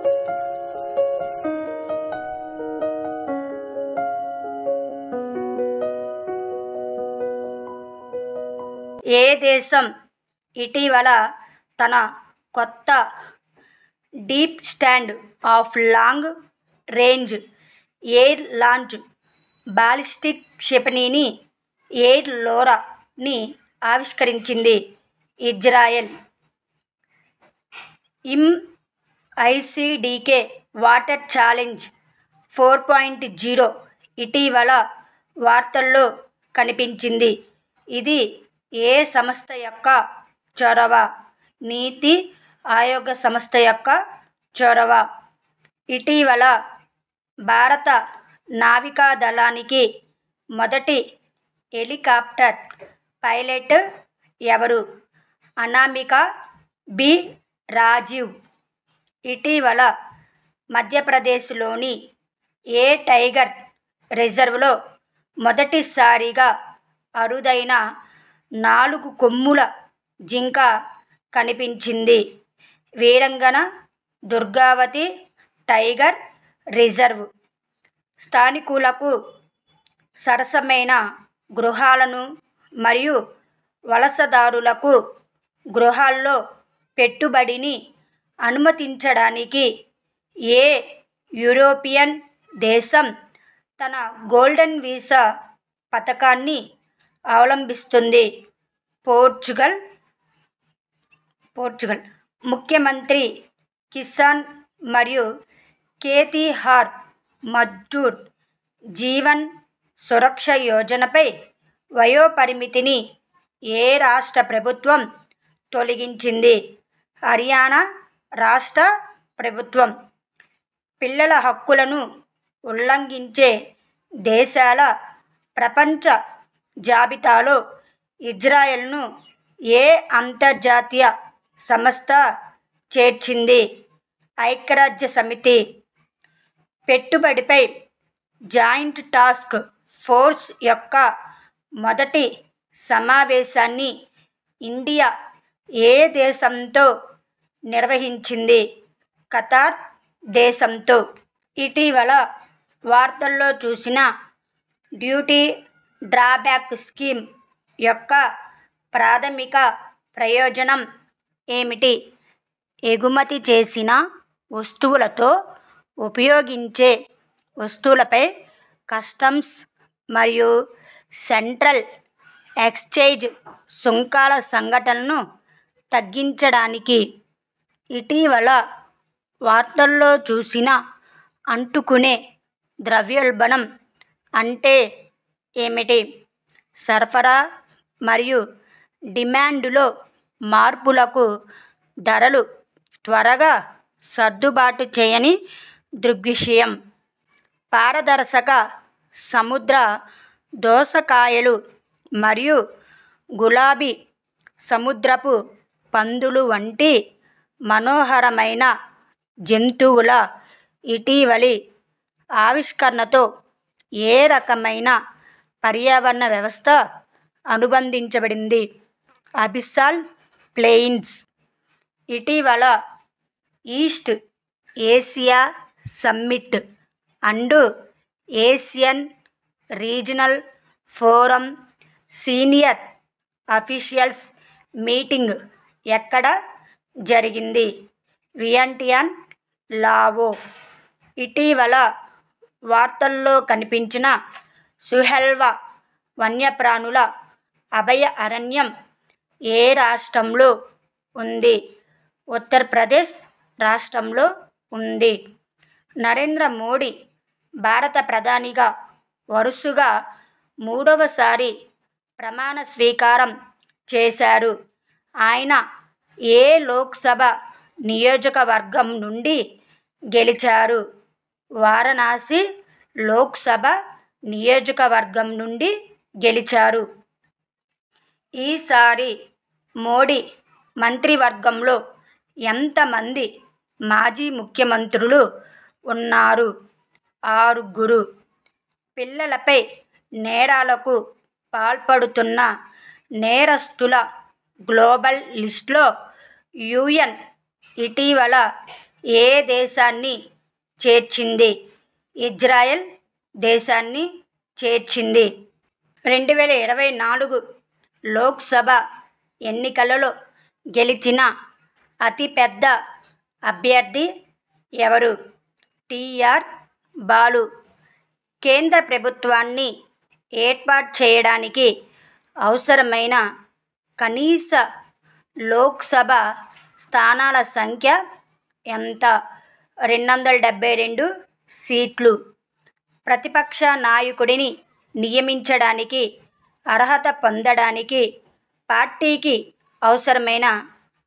ఏ దేశం ఇటీవల తన కొత్త deep stand off long range air launch ballistic క్షిపణిని ఎయిర్ లోరాని ఆవిష్కరించింది? ఇజ్రాయెల్. ఐసిడికే వాటర్ ఛాలెంజ్ 4.0 ఇటీవల వార్తల్లో కనిపించింది. ఇది ఏ సంస్థ యొక్క చొరవ? నీతి ఆయోగ్ సంస్థ యొక్క చొరవ. ఇటీవల భారత నావికాదళానికి మొదటి హెలికాప్టర్ పైలట్ ఎవరు? అనామికా బి. రాజీవ్. ఇటీవల మధ్యప్రదేశ్లోని ఏ టైగర్ రిజర్వ్లో మొదటిసారిగా అరుదైన 4 కొమ్ముల జింక కనిపించింది? వీరంగన దుర్గావతి టైగర్ రిజర్వ్. స్థానికులకు సరసమైన గృహాలను మరియు వలసదారులకు గృహాల్లో పెట్టుబడిని అనుమతించడానికి ఏ యూరోపియన్ దేశం తన గోల్డెన్ వీసా పథకాన్ని అవలంబిస్తుంది? పోర్చుగల్. ముఖ్యమంత్రి కిసాన్ మరియు ఖేతీహార్ మజ్దూర్ జీవన్ సురక్ష యోజనపై వయోపరిమితిని ఏ రాష్ట్ర ప్రభుత్వం తొలగించింది? హర్యానా రాష్ట్ర ప్రభుత్వం. పిల్లల హక్కులను ఉల్లంఘించే దేశాల ప్రపంచ జాబితాలో ఇజ్రాయెల్ను ఏ అంతర్జాతీయ సంస్థ చేర్చింది? ఐక్యరాజ్యసమితి. పెట్టుబడిపై జాయింట్ టాస్క్ ఫోర్స్ యొక్క మొదటి సమావేశాన్ని ఇండియా ఏ దేశంతో నిర్వహించింది? ఖతార్ దేశంతో. ఇటీవల వార్తల్లో చూసిన డ్యూటీ డ్రాబ్యాక్ స్కీమ్ యొక్క ప్రాథమిక ప్రయోజనం ఏమిటి? ఎగుమతి చేసిన వస్తువులతో ఉపయోగించే వస్తువులపై కస్టమ్స్ మరియు సెంట్రల్ ఎక్స్చేంజ్ సుంకాల సంఘటనలను తగ్గించడానికి. ఇటీవల వార్తల్లో చూసిన అంటుకునే ద్రవ్యోల్బణం అంటే ఏమిటి? సరఫరా మరియు డిమాండ్లో మార్పులకు ధరలు త్వరగా సర్దుబాటు చేయని దృగ్విషయం. పారదర్శక సముద్ర దోసకాయలు మరియు గులాబీ సముద్రపు పందులు వంటి మనోహరమైన జంతువుల ఇటీవలి ఆవిష్కరణతో ఏ రకమైన పర్యావరణ వ్యవస్థ అనుబంధించబడింది? అబిస్సాల్ ప్లెయిన్స్. ఇటీవల east Asia summit and Asian regional forum senior officials meeting ఎక్కడ జరిగింది? వియంటియాన్, లావో. ఇటీవల వార్తల్లో కనిపించిన సుహెల్వా వన్యప్రాణుల అభయ అరణ్యం ఏ రాష్ట్రంలో ఉంది? ఉత్తరప్రదేశ్ రాష్ట్రంలో ఉంది. నరేంద్ర మోడీ భారత ప్రధానిగా వరుసగా 3వసారి ప్రమాణ స్వీకారం చేశారు. ఆయన ఏ లోక్సభ నియోజకవర్గం నుండి గెలిచారు? వారణాసి లోక్సభ నియోజకవర్గం నుండి గెలిచారు. ఈసారి మోడీ మంత్రివర్గంలో ఎంతమంది మాజీ ముఖ్యమంత్రులు ఉన్నారు? 6. పిల్లలపై నేరాలకు పాల్పడుతున్న నేరస్తుల గ్లోబల్ లిస్టులో యుఎన్ ఇటీవల ఏ దేశాన్ని చేర్చింది? ఇజ్రాయెల్ దేశాన్ని చేర్చింది. 2024 లోక్సభ ఎన్నికలలో గెలిచిన అతిపెద్ద అభ్యర్థి ఎవరు? టీఆర్ బాలు. కేంద్ర ప్రభుత్వాన్ని ఏర్పాటు చేయడానికి అవసరమైన కనీస లోక్సభ స్థానాల సంఖ్య ఎంత? 272 సీట్లు. ప్రతిపక్ష నాయకుడిని నియమించడానికి అర్హత పొందడానికి పార్టీకి అవసరమైన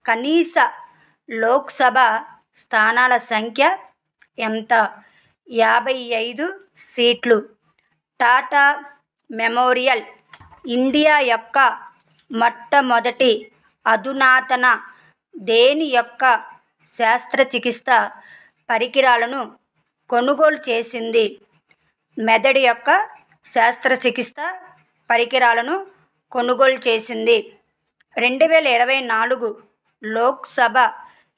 కనీస లోక్సభ స్థానాల సంఖ్య ఎంత? 55 సీట్లు. టాటా మెమోరియల్ ఇండియా యొక్క మొట్టమొదటి అధునాతన దేని యొక్క శస్త్రచికిత్స పరికరాలను కొనుగోలు చేసింది? మెదడు యొక్క శస్త్రచికిత్స పరికరాలను కొనుగోలు చేసింది. 2024 లోక్సభ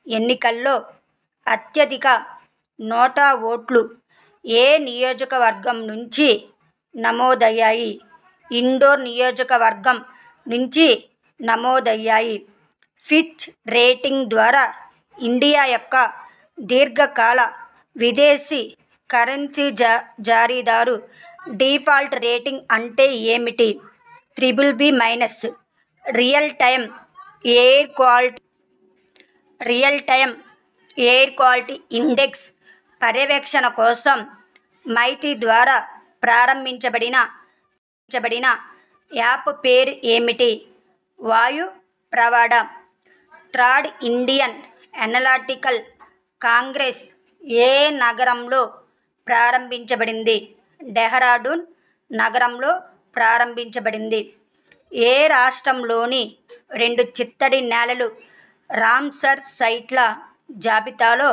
ఎన్నికల్లో అత్యధిక నోటా ఓట్లు ఏ నియోజకవర్గం నుంచి నమోదయ్యాయి? ఇండోర్ నియోజకవర్గం నుంచి నమోదయ్యాయి. ఫిచ్ రేటింగ్ ద్వారా ఇండియా యొక్క దీర్ఘకాల విదేశీ కరెన్సీ జారీదారు డిఫాల్ట్ రేటింగ్ అంటే ఏమిటి? BBB-. Real time air quality index పర్యవేక్షణ కోసం మైత్రి ద్వారా ప్రారంభించబడిన యాప్ పేరు ఏమిటి? వాయు ప్రవాడ. థర్డ్ ఇండియన్ ఎనాలిటికల్ కాంగ్రెస్ ఏ నగరంలో ప్రారంభించబడింది? డెహ్రాడూన్ నగరంలో ప్రారంభించబడింది. ఏ రాష్ట్రంలోని 2 చిత్తడి నేలలు రామ్సర్ సైట్ల జాబితాలో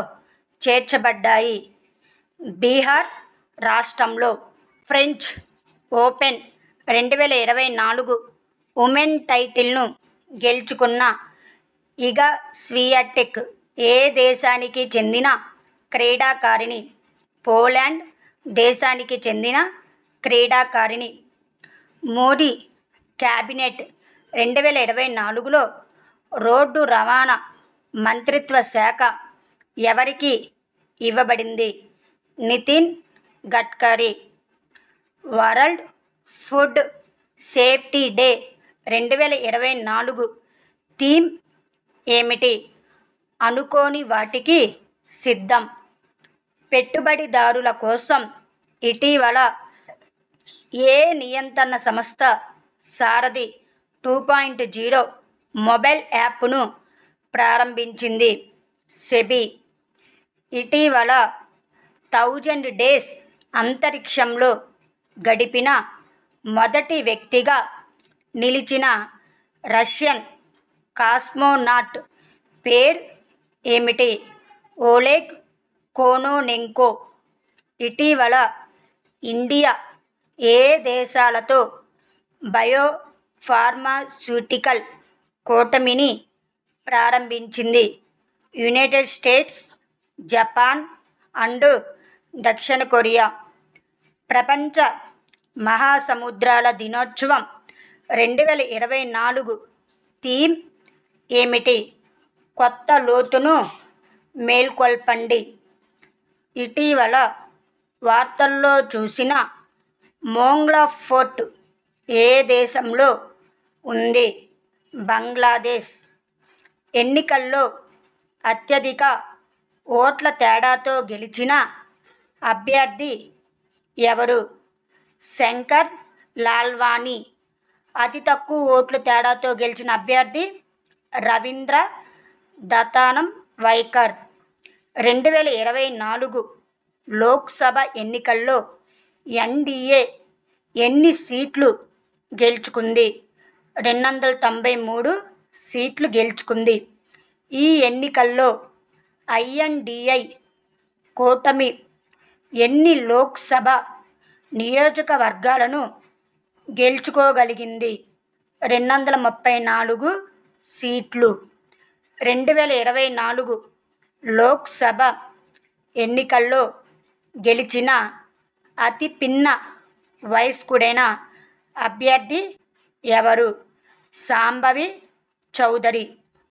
చేర్చబడ్డాయి? బీహార్ రాష్ట్రంలో. ఫ్రెంచ్ ఓపెన్ 2024 ఉమెన్ టైటిల్ను గెలుచుకున్న ఇగా స్వియాటెక్ ఏ దేశానికి చెందిన క్రీడాకారిణి? పోలాండ్ దేశానికి చెందిన క్రీడాకారిణి. మోదీ కేబినెట్ 2024లో రోడ్డు రవాణా మంత్రిత్వ శాఖ ఎవరికి ఇవ్వబడింది? Nitin Gadkari. World food safety day 2024 theme ఏమిటి? అనుకోని వాటికి సిద్ధం. పెట్టుబడిదారుల కోసం ఇటీవల ఏ నియంత్రణ సంస్థ సారథి 2.0 మొబైల్ యాప్ను ప్రారంభించింది? సెబీ. ఇటీవల 1000 డేస్ అంతరిక్షంలో గడిపిన మొదటి వ్యక్తిగా నిలిచిన రష్యన్ కాస్మోనాట్ పేరు ఏమిటి? ఓలెగ్ కోనోనెంకో. ఇటీవల ఇండియా ఏ దేశాలతో బయోఫార్మాస్యూటికల్ కూటమిని ప్రారంభించింది? యునైటెడ్ స్టేట్స్, జపాన్ అండ్ దక్షిణ కొరియా. ప్రపంచ మహాసముద్రాల దినోత్సవం 2024 థీమ్ ఏమిటి? కొత్త లోతును మేల్కొల్పండి. ఇటీవల వార్తల్లో చూసిన మోంగ్లా ఫోర్ట్ ఏ దేశంలో ఉంది? బంగ్లాదేశ్. ఎన్నికల్లో అత్యధిక ఓట్ల తేడాతో గెలిచిన అభ్యర్థి ఎవరు? శంకర్ లాల్వానీ. అతి తక్కువ ఓట్ల తేడాతో గెలిచిన అభ్యర్థి రవీంద్ర దతానం వైకర్. 2024 లోక్సభ ఎన్నికల్లో ఎన్డీఏ ఎన్ని సీట్లు గెలుచుకుంది? 293 సీట్లు గెలుచుకుంది. ఈ ఎన్నికల్లో ఐఎన్డీఐ కూటమి ఎన్ని లోక్సభ నియోజకవర్గాలను గెలుచుకోగలిగింది? 234 సీట్లు. 2024 లోక్సభ ఎన్నికల్లో గెలిచిన అతి పిన్న వయస్కుడైన అభ్యర్థి ఎవరు? శాంభవి చౌదరి.